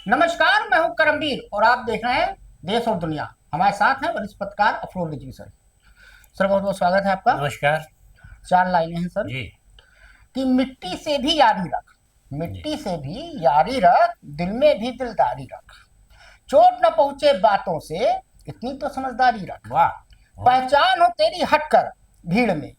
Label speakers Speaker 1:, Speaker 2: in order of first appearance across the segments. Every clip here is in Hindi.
Speaker 1: नमस्कार, मैं हूं करमवीर और आप देख रहे हैं देश और दुनिया। हमारे साथ हैं वरिष्ठ पत्रकार अफरोज रिजवी सर। सर, बहुत बहुत स्वागत है आपका।
Speaker 2: नमस्कार
Speaker 1: चार लाइनें हैं सर
Speaker 2: जी।
Speaker 1: कि मिट्टी से भी यारी रख,
Speaker 2: जी।
Speaker 1: मिट्टी से भी यारी रख, दिल में भी दिलदारी रख, चोट न पहुंचे बातों से, इतनी तो समझदारी रख,
Speaker 2: वाह।
Speaker 1: पहचान हो तेरी हटकर भीड़ में,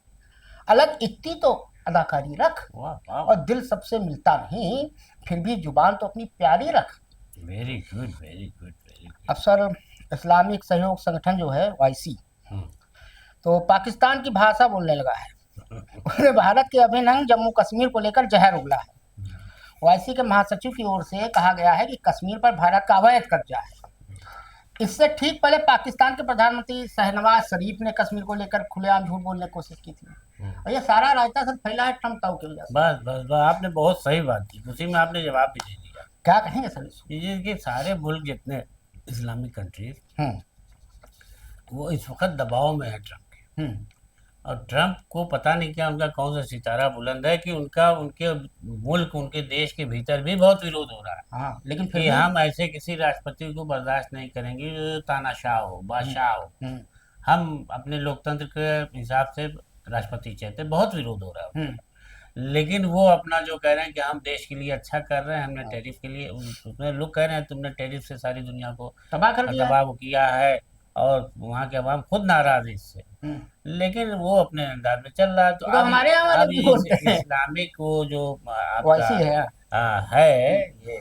Speaker 1: अलग इतनी तो अदाकारी रख,
Speaker 2: वाह वाह।
Speaker 1: और दिल सबसे मिलता नहीं फिर भी जुबान तो अपनी प्यारी रख।
Speaker 2: Very good very good very
Speaker 1: अब
Speaker 2: गुड।
Speaker 1: सर, इस्लामिक सहयोग संगठन जो है OIC, तो पाकिस्तान की भाषा बोलने लगा है। उसने भारत के अभिनंदन जम्मू कश्मीर को लेकर जहर उगला है। OIC के महासचिव की ओर से कहा गया है कि कश्मीर पर भारत का अवैध कब्जा है। इससे ठीक पहले पाकिस्तान के प्रधानमंत्री शहनवाज शरीफ ने कश्मीर को लेकर खुलेआम झूठ बोलने की कोशिश की थी। और ये सारा रायता सर फैला है ट्रम्प ताऊ की वजह से।
Speaker 2: बस बस बस, आपने बहुत सही बात की, उसी में आपने जवाब भी दे दिया।
Speaker 1: क्या कहेंगे सर इसको?
Speaker 2: ये सारे मुल्क जितने इस्लामिक कंट्रीज,
Speaker 1: हम्म
Speaker 2: वो इस वक्त दबाव में है ट्रम्प के।
Speaker 1: हम्म
Speaker 2: और ट्रम्प को पता नहीं क्या उनका कौन सा सितारा बुलंद है कि उनका उनके मुल्क उनके देश के भीतर भी बहुत विरोध हो रहा है।
Speaker 1: हाँ, लेकिन फिर
Speaker 2: कि
Speaker 1: भी
Speaker 2: हम ऐसे किसी राष्ट्रपति को बर्दाश्त नहीं करेंगे जो तानाशाह हो, बादशाह हो।
Speaker 1: हम्म
Speaker 2: हम अपने लोकतंत्र के हिसाब से राष्ट्रपति चाहते, बहुत विरोध हो रहा है।
Speaker 1: हम्म
Speaker 2: लेकिन वो अपना जो कह रहे हैं कि हम देश के लिए अच्छा कर रहे हैं, हमने
Speaker 1: हाँ,
Speaker 2: टैरिफ के लिए उसमें लोग कह रहे हैं तुमने टैरिफ से सारी दुनिया को
Speaker 1: तबाह कर दिया है।
Speaker 2: दबाव किया है और वहाँ के अवाम खुद नाराज है इससे।
Speaker 1: हम्म,
Speaker 2: लेकिन वो अपने अंदाज में चल रहा है। तो
Speaker 1: तो
Speaker 2: अब
Speaker 1: हमारे यहाँ वाले
Speaker 2: अब
Speaker 1: भी
Speaker 2: इस
Speaker 1: बोलते हैं
Speaker 2: इस्लामिक वो जो आपका
Speaker 1: OIC है।
Speaker 2: है ये,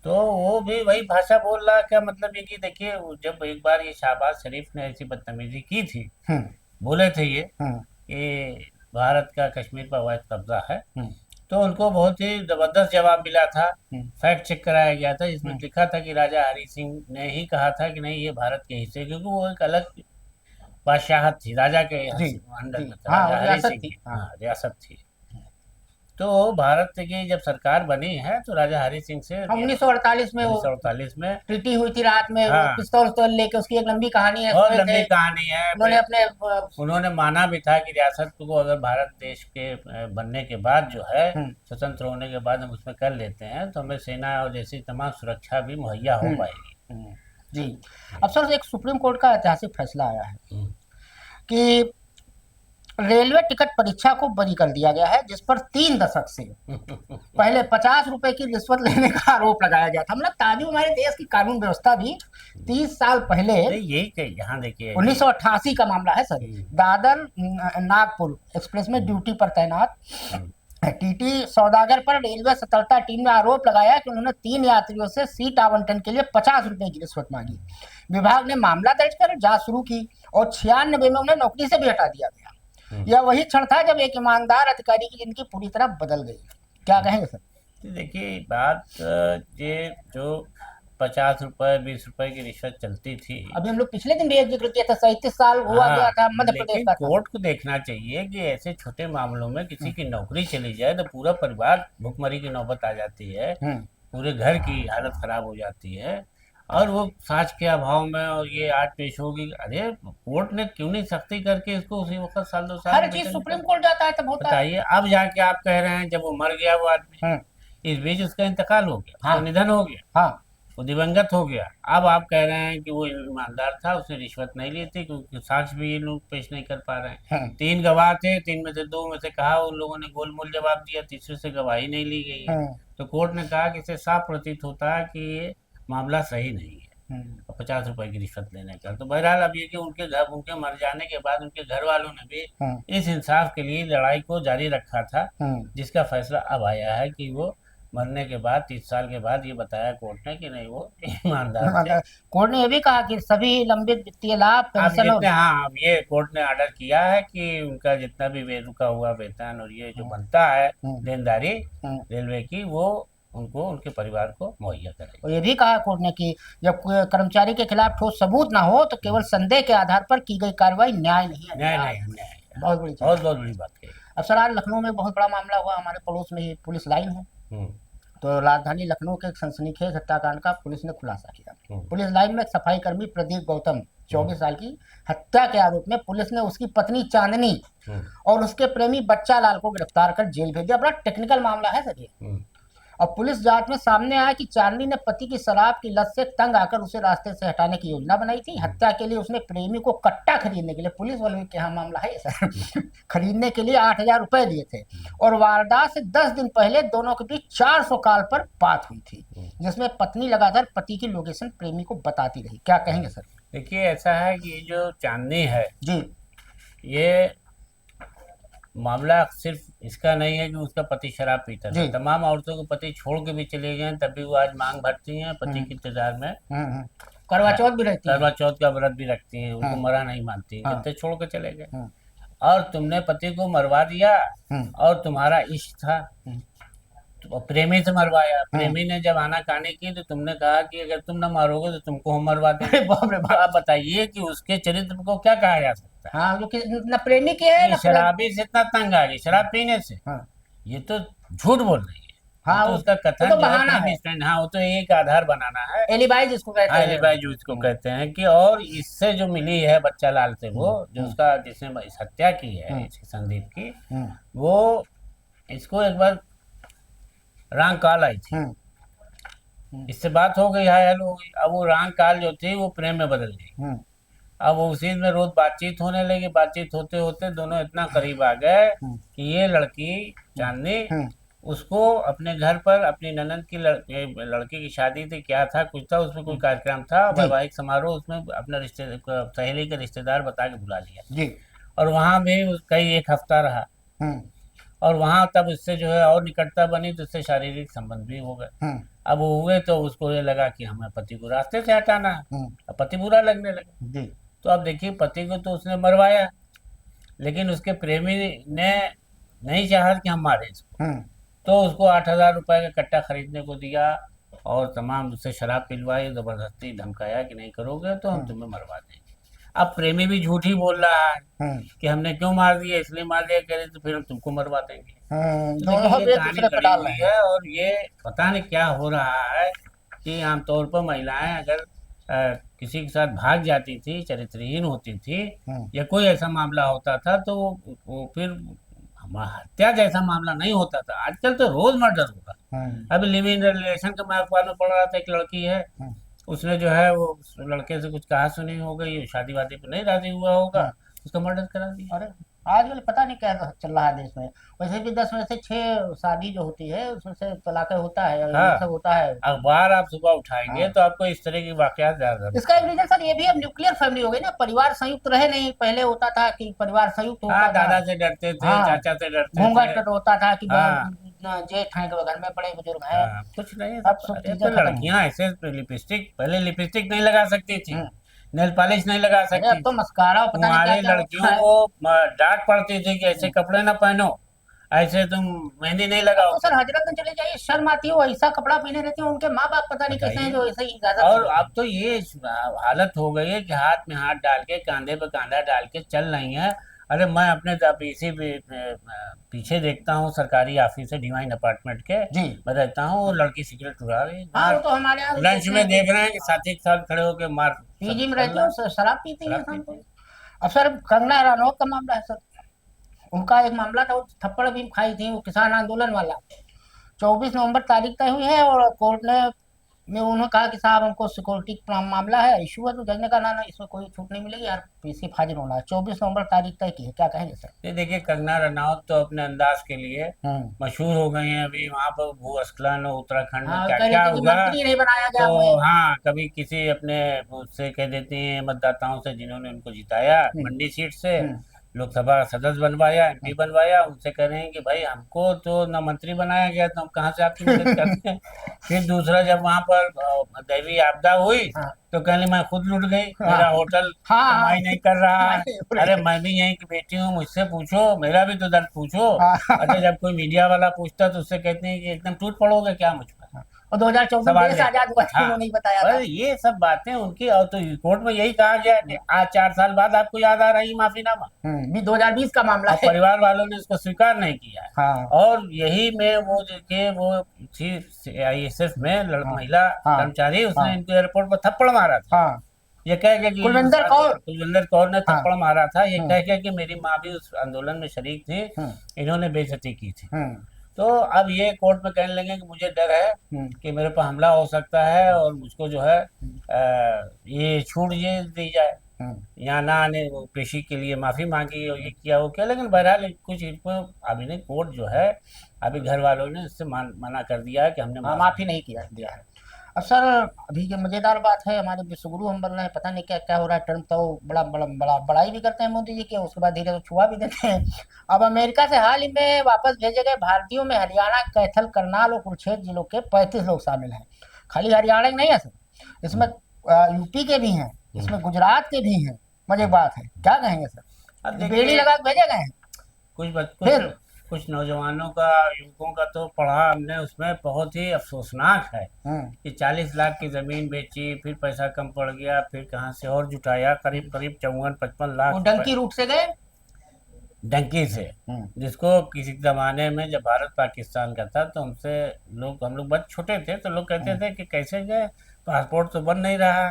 Speaker 2: तो वो भी वही भाषा बोल रहा है। क्या मतलब ये कि देखिए, जब एक बार ये शहबाज शरीफ ने ऐसी बदतमीजी की थी,
Speaker 1: हम्म
Speaker 2: बोले थे ये
Speaker 1: हम्म
Speaker 2: कि भारत का कश्मीर पर अवैध कब्जा है,
Speaker 1: हम्म
Speaker 2: तो उनको बहुत ही जबरदस्त जवाब मिला था।
Speaker 1: हम्म
Speaker 2: फैक्ट चेक कराया गया था, इसमें
Speaker 1: हम्म
Speaker 2: लिखा था कि राजा हरि सिंह ने ही कहा था कि नहीं, ये भारत के हिस्से, क्योंकि वो एक अलग बादशाहत थी, राजा के
Speaker 1: जी
Speaker 2: अंडर
Speaker 1: जी,
Speaker 2: में था,
Speaker 1: हाँ, वो
Speaker 2: राजा हरि
Speaker 1: रियासत
Speaker 2: सिंह
Speaker 1: थी।
Speaker 2: की
Speaker 1: हाँ,
Speaker 2: रियासत थी। तो भारत की जब सरकार बनी है तो राजा हरि सिंह से
Speaker 1: हाँ, 1948 में वो
Speaker 2: 1948 में,
Speaker 1: ट्रीटी हुई थी रात में, वो
Speaker 2: हाँ,
Speaker 1: पिस्तौल उस्तौल लेके, उसकी एक लंबी कहानी है,
Speaker 2: बहुत
Speaker 1: सोए थे।
Speaker 2: लंबी कहानी है।
Speaker 1: उन्होंने
Speaker 2: फिर
Speaker 1: अपने
Speaker 2: उन्होंने माना भी था कि रियासत को अगर भारत देश के बनने के बाद जो है,
Speaker 1: हम्म
Speaker 2: स्वतंत्र होने के बाद हम उसमें कर लेते हैं तो हमें सेना और जैसी तमाम सुरक्षा भी मुहैया हो
Speaker 1: हम्म
Speaker 2: पाएगी।
Speaker 1: हम्म, जी। अब सर, एक सुप्रीम कोर्ट का ऐतिहासिक फैसला आया है
Speaker 2: हम्म।
Speaker 1: कि रेलवे टिकट परीक्षा को बरी कर दिया गया है, जिस पर 3 दशक से पहले 50 रुपए की रिश्वत लेने का आरोप लगाया गया था। मतलब ताजु हमारे देश की कानून व्यवस्था भी 30 साल पहले,
Speaker 2: नहीं, यही कही, यहाँ देखिए
Speaker 1: 1988 का मामला है सर,
Speaker 2: हम्म,
Speaker 1: दादर नागपुर एक्सप्रेस में ड्यूटी पर तैनात
Speaker 2: हम्म,
Speaker 1: टीटी सौदागर पर रेलवे सतर्कता टीम ने आरोप लगाया कि उन्होंने 3 यात्रियों से सीट आवंटन के लिए 50 रुपए की रिश्वत मांगी। विभाग ने मामला दर्ज कर जांच शुरू की और 96 में उन्हें नौकरी से भी हटा दिया गया। यह वही क्षण था जब एक ईमानदार अधिकारी की जिंदगी पूरी तरह बदल गई। क्या कहेंगे सर?
Speaker 2: तो देखिए बात, ये जो 50 रुपए 20 रुपए की रिश्वत चलती थी,
Speaker 1: अभी हम लोग पिछले दिन भी एक जिक्र किया था, 37 साल हुआ
Speaker 2: हाँ,
Speaker 1: गया था, मध्य प्रदेश
Speaker 2: लेकिन
Speaker 1: का था।
Speaker 2: कोर्ट को देखना चाहिए कि ऐसे छोटे मामलों में किसी की नौकरी चली जाए तो पूरा परिवार भुखमरी की नौबत आ जाती है,
Speaker 1: हम्म
Speaker 2: पूरे घर की हालत खराब हो जाती है। और वो साक्ष्य के अभाव में और ये आज पेश होगी, अरे कोर्ट ने क्यों नहीं सख्ती करके इसको उसी वक्त साल 2 साल
Speaker 1: हर
Speaker 2: में
Speaker 1: चीज
Speaker 2: रिटर्न
Speaker 1: सुप्रीम
Speaker 2: कर।
Speaker 1: कोर्ट जाता है तब होता है।
Speaker 2: बताइए, अब जाके आप कह रहे हैं जब वो मर गया वो आदमी,
Speaker 1: हम्म
Speaker 2: इस बीच उसका इंतकाल हो गया, उसका
Speaker 1: हाँ
Speaker 2: निधन हो गया,
Speaker 1: हाँ
Speaker 2: वो दिवंगत हो गया, अब आप कह रहे हैं कि वो ईमानदार था, उसने रिश्वत नहीं ली थी, क्योंकि साक्ष्य भी ये लोग पेश नहीं कर पा रहे हैं।
Speaker 1: हम्म
Speaker 2: 3 गवाह थे, 3 में से 2 में से कहा उन लोगों ने गोलमोल जवाब दिया, तीसरे से गवाही नहीं ली गई है।
Speaker 1: हम्म
Speaker 2: तो कोर्ट ने कहा कि इससे साफ प्रतीत होता है कि ये मामला सही नहीं है
Speaker 1: हम्म
Speaker 2: और 50 रुपए की रिश्वत लेने का। तो बहरहाल अब ये कि उनके मर जाने के बाद उनके घर वालों ने भी
Speaker 1: हम्म
Speaker 2: इस इंसाफ के लिए लड़ाई को जारी रखा था,
Speaker 1: हम्म
Speaker 2: जिसका फैसला अब आया है कि वो मरने के बाद 30 साल के बाद ये बताया कोर्ट ने कि नहीं, वो ईमानदार थे।
Speaker 1: कोर्ट ने यह भी कहा कि सभी लंबित वित्तीय लाभ,
Speaker 2: अब
Speaker 1: पेंशन और
Speaker 2: जितने, हाँ, अब ये कोर्ट ने ऑर्डर किया है कि उनका जितना भी रुका हुआ वेतन और ये जो बनता है
Speaker 1: हम्म,
Speaker 2: देनदारी
Speaker 1: हम्म।
Speaker 2: रेलवे की, वो उनको उनके परिवार को मुहैया करेगी।
Speaker 1: और ये भी कहा कोर्ट ने कि जब कोई कर्मचारी के खिलाफ ठोस सबूत ना हो तो केवल संदेह के आधार पर की गई कार्रवाई न्याय नहीं है,
Speaker 2: न्याय
Speaker 1: अन्याय
Speaker 2: नहीं,
Speaker 1: है।
Speaker 2: अन्याय है।
Speaker 1: बहुत बड़ी चीज।
Speaker 2: बहुत बहुत बड़ी बात कही।
Speaker 1: अब सर, आज लखनऊ में बहुत बड़ा मामला हुआ। हमारे पड़ोस में ही पुलिस लाइन है,
Speaker 2: हम्म,
Speaker 1: तो राजधानी लखनऊ के एक सनसनीखेज हत्याकांड का पुलिस ने खुलासा किया।
Speaker 2: हम्म,
Speaker 1: पुलिस लाइन में एक सफाई कर्मी प्रदीप गौतम 24 साल की हत्या के आरोप में पुलिस ने उसकी पत्नी चांदनी
Speaker 2: हम्म,
Speaker 1: और उसके प्रेमी बच्चा लाल को गिरफ्तार कर जेल भेज दिया। बड़ा टेक्निकल मामला है सर ये।
Speaker 2: हम्म,
Speaker 1: और पुलिस जांच में सामने आया कि चांदनी ने पति की शराब की लत से तंग आकर उसे रास्ते से हटाने की योजना बनाई थी। हत्या के लिए उसने प्रेमी को कट्टा खरीदने के लिए, पुलिस वालों के यहाँ मामला है सर, खरीदने के लिए 8,000 रुपए दिए थे। और वारदात से 10 दिन पहले दोनों के बीच 400 कॉल पर बात हुई थी, जिसमें पत्नी लगातार पति की लोकेशन प्रेमी को बताती रही। क्या कहेंगे सर?
Speaker 2: देखिए, ऐसा है कि जो चांदनी है
Speaker 1: जी
Speaker 2: ये मामला सिर्फ इसका नहीं है कि उसका पति शराब पीता था।
Speaker 1: जी।
Speaker 2: तमाम औरतों को पति छोड़ के भी चले गए तब भी वो आज मांग भरती हैं पति के इंतजार में।
Speaker 1: करवा चौथ भी रहती है।
Speaker 2: करवा चौथ का व्रत भी रखती हैं, उनको
Speaker 1: हाँ।
Speaker 2: मरा नहीं मानती,
Speaker 1: हाँ।
Speaker 2: कितने छोड़ के चले गए।
Speaker 1: हाँ।
Speaker 2: और तुमने पति को मरवा दिया और तुम्हारा इश्क था तो प्रेमी से मरवाया। प्रेमी ने जब आनाकानी की तो तुमने कहा कि अगर तुम न मारोगे तो तुमको हम मरवा देंगे।
Speaker 1: बाप रे
Speaker 2: तो
Speaker 1: बाप।
Speaker 2: आप बताइए कि उसके चरित्र को क्या कहा जा सकता है?
Speaker 1: हाँ, जो कि न प्रेमी की है
Speaker 2: ये
Speaker 1: न
Speaker 2: शराबी से इतना तंग आ गई शराब पीने से,
Speaker 1: हाँ।
Speaker 2: ये तो झूठ बोल रही है।
Speaker 1: हाँ,
Speaker 2: वो तो उसका कथन
Speaker 1: तो
Speaker 2: जो है
Speaker 1: बहाना
Speaker 2: प्रेमी
Speaker 1: है।
Speaker 2: स्टैंड, हाँ वो तो एक आधार बनाना है।
Speaker 1: एलिबाई जिसको कहते हैं।
Speaker 2: एलिबाई जो इसको कहते हैं कि और इससे जो मिली है बच्चा लाल से, वो जो उसका जिसने इस हत्या की है इसकी संदीप की, वो इसको एक बार रांग काल आई थी, इससे बात हो गई, हाय हेलो हो गई। अब वो रांग काल जो थी वो प्रेम में बदल गई। अब वो उसी में रोज बातचीत होने लगी। बातचीत होते होते दोनों इतना करीब आ गए कि ये लड़की चांदनी उसको अपने घर पर अपनी ननद की लड़की की शादी थी, क्या था कुछ था उसमें, कोई कार्यक्रम था, वैवाहिक समारोह, उसमें अपने सहेली के रिश्तेदार बता के बुला लिया
Speaker 1: जी।
Speaker 2: और वहाँ भी कई एक हफ्ता रहा और वहाँ तब उससे जो है और निकटता बनी तो उससे शारीरिक संबंध भी हो गए। अब वो हुए तो उसको ये लगा कि हमें पति को रास्ते से हटाना है। अब पति बुरा लगने लगा। तो अब देखिए, पति को तो उसने मरवाया लेकिन उसके प्रेमी ने नहीं चाहा कि हम मारे इसको, तो उसको 8,000 रुपए का कट्टा खरीदने को दिया और तमाम उससे शराब पिलवाई, जबरदस्ती धमकाया कि नहीं करोगे तो हम तुम्हें मरवा देंगे। अब प्रेमी भी झूठ ही बोल रहा है कि हमने क्यों मार दिया, इसलिए मार दिया, कह रहे तो फिर हम तुमको मरवा देंगे।
Speaker 1: दोनों
Speaker 2: ये
Speaker 1: एक
Speaker 2: कहानी
Speaker 1: दूसरे पे
Speaker 2: लड़ी
Speaker 1: डाल
Speaker 2: हुई
Speaker 1: रहे हैं।
Speaker 2: है और ये पता नहीं क्या हो रहा है कि आमतौर पर महिलाएं अगर किसी के साथ भाग जाती थी, चरित्रहीन होती थी या कोई ऐसा मामला होता था तो वो फिर हत्या जैसा मामला नहीं होता था। आजकल तो रोज मर्डर होगा। अभी लिव इन रिलेशन का मैं अखबार में पढ़ रहा था, एक लड़की है, उसने जो है वो लड़के से कुछ कहा सुनी हो गई, शादी वादी पे नहीं राजी हुआ होगा, उसका मर्डर करा दिया।
Speaker 1: अरे आजकल पता नहीं क्या चल रहा है देश में। वैसे भी 10 में से 6 शादी जो होती है उसमें से तलाक होता है, और ये सब होता है।
Speaker 2: अखबार आप सुबह उठाएंगे तो आपको इस तरह की वाकयात ज्यादा।
Speaker 1: इसका एक रीजन सर ये भी, अब न्यूक्लियर फैमिली हो गई ना, परिवार संयुक्त रहे नहीं। पहले होता था कि परिवार संयुक्त होता था,
Speaker 2: दादा से डरते थे, चाचा से डरते थे,
Speaker 1: घूंघट होता था कि जेठ हैं घर में बड़े बुजुर्ग हैं।
Speaker 2: कुछ नहीं।
Speaker 1: अब सब चीजें
Speaker 2: लड़कियां ऐसे लिपस्टिक, पहले लिपस्टिक नहीं लगा सकती थी, नेल पॉलिश नहीं लगा सकती,
Speaker 1: अब तो मस्कारा पता नहीं
Speaker 2: हमारे
Speaker 1: क्या
Speaker 2: लड़कियों को डांट पड़ती थी कि ऐसे कपड़े ना पहनो, ऐसे तुम मेहंदी नहीं लगाओ।
Speaker 1: तो सर हजरतगंज चले जाइए, शर्म आती है, वो ऐसा कपड़ा पहने रहते हैं, उनके माँ बाप पता नहीं कैसे हैं जो ऐसे ही इजाजत।
Speaker 2: और अब तो ये हालत हो गई है कि हाथ में हाथ डाल के, कांधे पे कांधा डाल के चल रही है। अरे मैं अपने पीछे देखता हूँ, सरकारी ऑफिस है डिवाइन अपार्टमेंट के, मैं रहता हूँ, लड़की सिगरेट उड़ा रही है,
Speaker 1: तो हमारे यहाँ
Speaker 2: लंच में देख रहे हैं कि साथी के साथ खड़े होकर मार
Speaker 1: पीजी में रहती है, शराब पीती है। अब सर कंगना रनौत का मामला है सर, उनका एक मामला था, वो थप्पड़ भी खाई थी, वो किसान आंदोलन वाला। 24 नवंबर तारीख तय हुई है और कोर्ट में उन्होंने कहा कि साहब हमको सिक्योरिटी मामला है, इशू है, तो जज ने कहा ना इसमें कोई छूट नहीं मिलेगी यार, पीसी हाजिर होना है। 24 नवंबर तारीख तय की है। क्या कहेंगे सर?
Speaker 2: ये देखिए, कंगना रनौत तो अपने अंदाज के लिए मशहूर हो गई हैं। अभी वहाँ पर भूस्खलन और उत्तराखंड में क्या क्या हुआ,
Speaker 1: नहीं बनाया गया
Speaker 2: तो हाँ, कभी किसी अपने उससे कह देती हैं मतदाताओं से जिन्होंने उनको जिताया मंडी सीट से, लोकसभा सदस्य बनवाया, MP बनवाया, उनसे कह रहे हैं कि भाई हमको तो न मंत्री बनाया गया, तो हम कहाँ से आपकी मदद करते हैं। फिर दूसरा, जब वहाँ पर दैवीय आपदा हुई तो कहने मैं खुद लुट गई, मेरा होटल कमाई नहीं कर रहा है। अरे मैं भी यहीं की बेटी हूँ, मुझसे पूछो, मेरा भी तो दर्द पूछो। अच्छा, जब कोई मीडिया वाला पूछता तो उससे कहते हैं कि एकदम टूट पड़ोगे क्या मुझ पर।
Speaker 1: और 2014 में देश आजाद हुआ था, उन्होंने बताया था।
Speaker 2: ये सब बातें उनकी, और तो कोर्ट में यही कहा गया कि आज 4 साल बाद आपको याद आ रहा है माफीनामा,
Speaker 1: 2020 का मामला है।
Speaker 2: परिवार वालों ने इसको स्वीकार नहीं किया। और यही में वो देखिए, वो थी ISF में महिला कर्मचारी, उसने इनको एयरपोर्ट पर थप्पड़ मारा था। ये कह के
Speaker 1: कुलविंदर
Speaker 2: कौर ने थप्पड़ मारा था, ये कह के कि मेरी माँ भी उस आंदोलन में शरीक थी, इन्होंने बेइज्जती की थी। तो अब ये कोर्ट में कहने लगे कि मुझे डर है कि मेरे पर हमला हो सकता है और मुझको जो है ये छूट ये दी जाए, यहाँ ना आने, वो पेशी के लिए माफी मांगी और ये किया वो किया, लेकिन बहरहाल कुछ इनको अभी नहीं, कोर्ट जो है अभी घर वालों ने इससे मना कर दिया है कि हमने
Speaker 1: माफी नहीं किया दिया है। अब सर अभी जो मजेदार बात है, हमारे विश्वगुरु हम बन रहे हैं, पता नहीं क्या क्या हो रहा है। ट्रम्प तो बड़ा बड़ा बड़ा बड़ाई भी करते हैं मोदी जी के, उसके बाद धीरे धीरे छुआ भी देते हैं। अब अमेरिका से हाल ही में वापस भेजे गए भारतीयों में हरियाणा, कैथल, करनाल और कुरुक्षेत्र जिलों के 35 लोग शामिल हैं। खाली हरियाणा के नहीं है सर, इसमें यूपी के भी हैं, इसमें गुजरात के भी हैं। मजे बात है, क्या कहेंगे सर?
Speaker 2: अब
Speaker 1: बेड़ी लगा के भेजे गए हैं। फिर
Speaker 2: कुछ नौजवानों का, युवकों का तो पढ़ा हमने, उसमें बहुत ही अफसोसनाक है कि 40 लाख की जमीन बेची, फिर पैसा कम पड़ गया, फिर कहाँ से और जुटाया, करीब करीब 54-55 लाख
Speaker 1: डंकी रूट से गए,
Speaker 2: डंकी से, जिसको किसी जमाने में जब भारत पाकिस्तान का था तो हम लोग बहुत छोटे थे तो लोग कहते थे कि कैसे गए, पासपोर्ट तो बन नहीं रहा,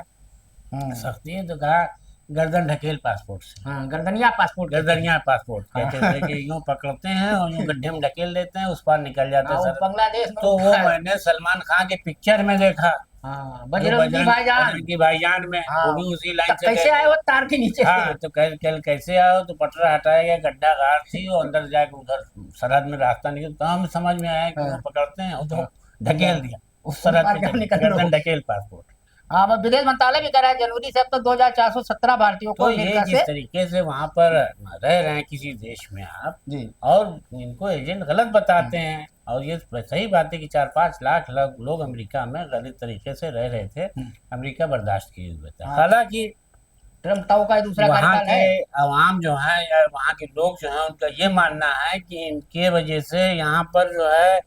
Speaker 2: सख्ती है, तो कहा गर्दन ढकेल पासपोर्ट से,
Speaker 1: गर्दनिया पासपोर्ट
Speaker 2: कहते थे कि यूं पकड़ते हैं और यूं गड्ढे में ढकेल देते हैं, उस पार निकल जाते हैं सर।
Speaker 1: बांग्लादेश में
Speaker 2: तो वो मैंने सलमान खान के पिक्चर में देखा,
Speaker 1: बजरंगी
Speaker 2: भाईजान में, वो भी उसी लाइन से
Speaker 1: कैसे आए वो तार के नीचे।
Speaker 2: हाँ, तो कैसे आओ, तो पटरा हटाया गया, गड्ढा गाड़ थी और अंदर जाके उधर सरहद में रास्ता निकल, तो हमें समझ में आया कि वो पकड़ते हैं, तो ढकेल दिया उस सरहद पे, गर्दन ढकेल पासपोर्ट।
Speaker 1: हाँ, विदेश मंत्रालय भी कह रहा है जनवरी से अब तक 2417 भारतीयों को
Speaker 2: तो ये जिस तरीके से वहां पर रह रहे हैं किसी देश में आप
Speaker 1: जी,
Speaker 2: और इनको एजेंट गलत बताते हैं, और ये सही बात है कि 4-5 लाख लोग अमेरिका में गलत तरीके से रह रहे थे, अमेरिका बर्दाश्त किए हुए था। हालांकि
Speaker 1: ट्रम्प ताऊ का दूसरा
Speaker 2: वहाँ के अवाम जो है या वहाँ के लोग जो है उनका ये मानना है कि इनके वजह से यहाँ पर जो है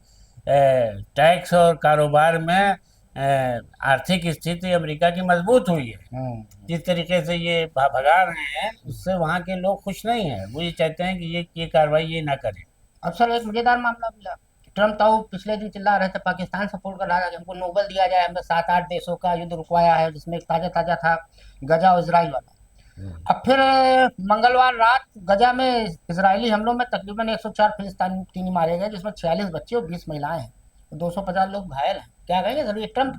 Speaker 2: टैक्स और कारोबार में आर्थिक स्थिति अमेरिका की मजबूत हुई है। जिस तरीके से ये भगा रहे हैं उससे वहाँ के लोग खुश नहीं हैं, वो ये चाहते हैं कि ये कार्रवाई ये ना करें।
Speaker 1: अब सर एक मजेदार मामला मिला, ट्रम्प ताऊ पिछले दिन चिल्ला रहे थे पाकिस्तान सपोर्ट कर रहा है, हमको नोबेल दिया जाए, हमने 7-8 देशों का युद्ध रुकवाया है, जिसमें एक ताजा था गजा और इजराइल वाला। अब फिर मंगलवार रात गजा में इजरायली हमलों में तकरीबन 104 फिलिस्तीनी मारे गए, जिसमें 46 बच्चे और 20 महिलाएं हैं, 250 लोग घायल हैं। क्या कहेंगे सर ये ट्रम्प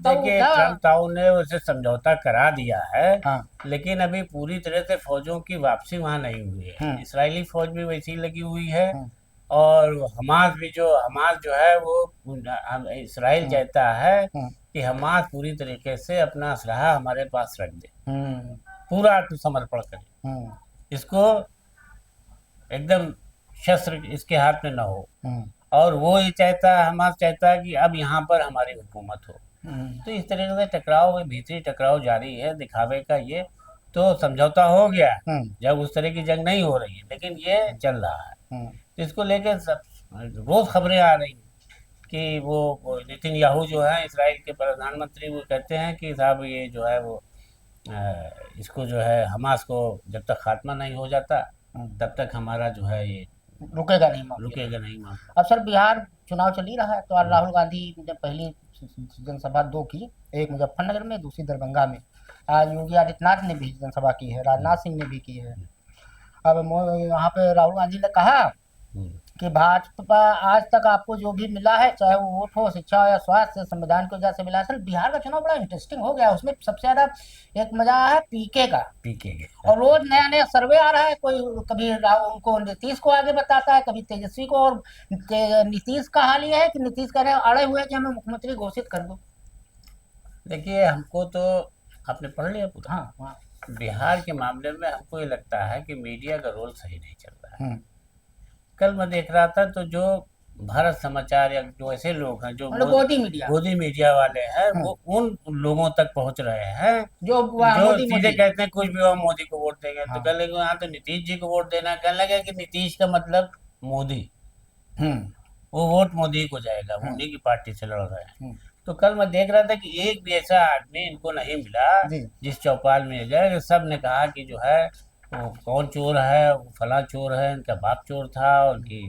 Speaker 2: ताऊ ने उसे समझौता करा दिया है,
Speaker 1: हाँ।
Speaker 2: लेकिन अभी पूरी तरह से फौजों की वापसी वहां नहीं हुई है। इसराइली फौज भी वैसी लगी हुई है और हमास जो है वो इसराइल चाहता है कि हमास पूरी तरीके से अपना असलहा हमारे पास रख दे, पूरा आत्मसमर्पण करे, इसको एकदम शस्त्र इसके हाथ में न हो, और वो ये चाहता है, हमास चाहता है कि अब यहाँ पर हमारी हुकूमत हो। तो इस तरीके से टकराव, भीतरी टकराव जारी है दिखावे का। ये तो समझौता हो गया जब उस तरह की जंग नहीं हो रही है, लेकिन ये चल रहा है। तो इसको लेकर रोज खबरें आ रही कि वो नेतन्याहू जो है इसराइल के प्रधानमंत्री, वो कहते हैं कि साहब ये जो है वो इसको जो है हमास को जब तक खात्मा नहीं हो जाता तब तक हमारा जो है ये रुकेगा नहीं।
Speaker 1: अब सर बिहार चुनाव चल ही रहा है, तो आज राहुल गांधी ने पहली जनसभा 2 की, एक मुजफ्फरनगर में, दूसरी दरभंगा में। आज योगी आदित्यनाथ ने भी जनसभा की है, राजनाथ सिंह ने भी की है। अब यहाँ पे राहुल गांधी ने कहा कि भाजपा आज तक आपको जो भी मिला है, चाहे वो वोट हो, शिक्षा हो या स्वास्थ्य, संविधान की वजह से मिला है। सर बिहार का चुनाव बड़ा इंटरेस्टिंग हो गया, उसमें सबसे ज्यादा एक मजा है पीके का। और रोज नया सर्वे आ रहा है, कोई कभी उनको नीतीश को आगे बताता है, कभी तेजस्वी को, और नीतीश का हाल ये है कि नीतीश कह रहे अड़े हुए कि हमें मुख्यमंत्री घोषित कर दो।
Speaker 2: देखिए, हमको तो आपने पढ़ लिया पूरा। हाँ, बिहार के मामले में हमको ये लगता है कि मीडिया का रोल सही नहीं चल रहा है। कल मैं देख रहा था तो जो भारत समाचार या जो ऐसे लोग हैं जो गोदी मीडिया वाले हैं, वो उन लोगों तक पहुंच रहे हैं जो सीधे कहते हैं कुछ भी हो मोदी को वोट देंगे। तो कह लगे यहाँ तो नीतीश जी को वोट देना, कहने लगे कि नीतीश का मतलब मोदी, वो वोट मोदी को जाएगा, वो उन्हीं की पार्टी से लड़ रहे हैं। तो कल मैं देख रहा था कि एक भी ऐसा आदमी इनको नहीं मिला जिस चौपाल में गए, सब ने कहा कि जो है वो कौन चोर है, वो फला चोर है, इनका बाप चोर था, उनकी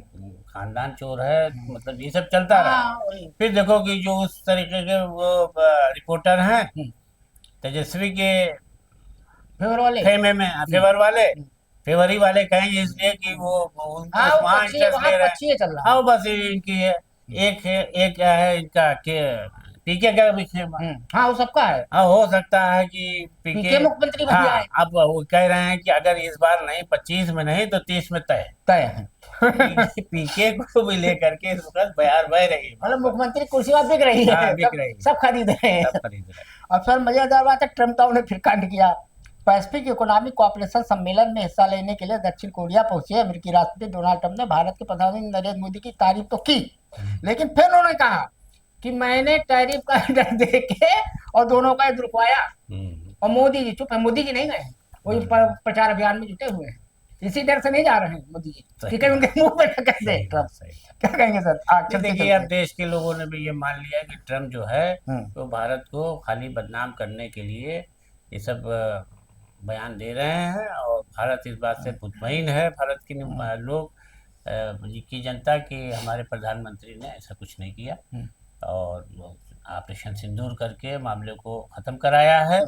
Speaker 2: खानदान चोर है, मतलब ये सब चलता रहा। फिर देखो कि जो उस तरीके के वो रिपोर्टर हैं तेजस्वी के फेवरी वाले कहेंगे इसलिए कि वो वहाँ इंटरेस्ट ले रहे हैं। हाँ, बस इनकी है। एक है, एक क्या है इनका के पीके का भी खेमा।
Speaker 1: हाँ वो सबका है।
Speaker 2: हाँ, हो सकता है कि
Speaker 1: पीके
Speaker 2: पीके।
Speaker 1: मुख्यमंत्री बन
Speaker 2: हाँ,
Speaker 1: जाए।
Speaker 2: अब वो कह रहे हैं कि अगर इस बार नहीं 25 में नहीं तो 30 में तय।
Speaker 1: तय है।
Speaker 2: पीके को भी लेकर के इस वक्त बयार बह रही है वहाँ
Speaker 1: मतलब
Speaker 2: पर।
Speaker 1: मुख्यमंत्री कुर्सियां बिक रही है,
Speaker 2: हाँ, बिक
Speaker 1: सब
Speaker 2: रही है,
Speaker 1: सब खरीद रहे हैं।
Speaker 2: सब खरीद रहे हैं।
Speaker 1: और फिर मजेदार बात है, ट्रम्प टाउन ने फिर कांड किया। पैसिफिक इकोनॉमिक कोऑपरेशन सम्मेलन में हिस्सा लेने के लिए दक्षिण कोरिया पहुंचे अमेरिकी राष्ट्रपति डोनाल्ड ट्रंप ने भारत के प्रधानमंत्री नरेंद्र मोदी की तारीफ तो की, लेकिन फिर उन्होंने कहा कि मैंने टैरिफ का डर दे के और दोनों का युद्ध रुकवाया। और मोदी जी चुप है, मोदी जी नहीं गए हैं, वही प्रचार अभियान में जुटे हुए हैं, इसी डर से नहीं जा रहे हैं मोदी जी, ठीक है, उनके मुंह पे टक्कर दे ट्रम्प। क्या कहेंगे सर?
Speaker 2: देखिए, अब देश के लोगों ने भी ये मान लिया कि ट्रम्प जो है तो भारत को खाली बदनाम करने के लिए ये सब बयान दे रहे हैं, और भारत इस बात से मुतमईन है, भारत के लोग की जनता की हमारे प्रधानमंत्री ने ऐसा कुछ नहीं किया, और ऑपरेशन सिंदूर करके मामले को ख़त्म कराया है।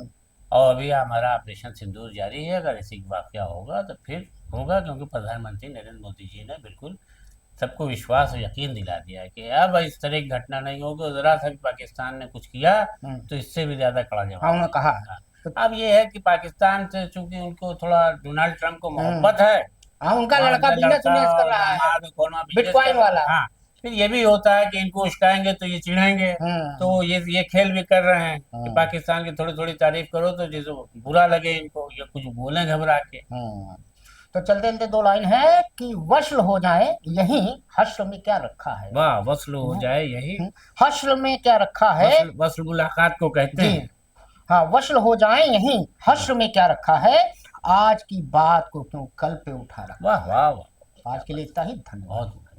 Speaker 2: और अभी हमारा ऑपरेशन सिंदूर जारी है, अगर ऐसी वाक़या होगा तो फिर होगा, क्योंकि प्रधानमंत्री नरेंद्र मोदी जी ने बिल्कुल सबको विश्वास और यकीन दिला दिया है कि अब इस तरह की घटना नहीं होगी। ज़रा सा भी पाकिस्तान ने कुछ किया तो इससे भी ज़्यादा कड़ा जवाब।
Speaker 1: हाँ, उन्होंने कहा।
Speaker 2: अब ये है कि पाकिस्तान से चूंकि उनको थोड़ा डोनाल्ड ट्रंप को मोहब्बत है,
Speaker 1: हाँ, उनका लड़का बिजनेस कर रहा है, बिटकॉइन वाला।
Speaker 2: हाँ, फिर ये भी होता है कि इनको उश्काएंगे तो ये चिढ़ेंगे, तो ये खेल भी कर रहे हैं कि पाकिस्तान की थोड़ी थोड़ी तारीफ करो तो जैसे बुरा लगे इनको, या कुछ बोले घबरा के।
Speaker 1: तो चलते चलते दो लाइन है कि वस्ल हो जाए यही हश्र में क्या रखा है।
Speaker 2: वाह, वस्ल हो जाए यही
Speaker 1: हश्र में क्या रखा है।
Speaker 2: वस्ल मुलाकात को कहते हैं।
Speaker 1: हाँ, वस्ल हो जाए यही हश्र में क्या रखा है, आज की बात को क्यों कल पे उठा रखा।
Speaker 2: वाह वाह वाह,
Speaker 1: आज के लिए इतना ही, धन्यवाद।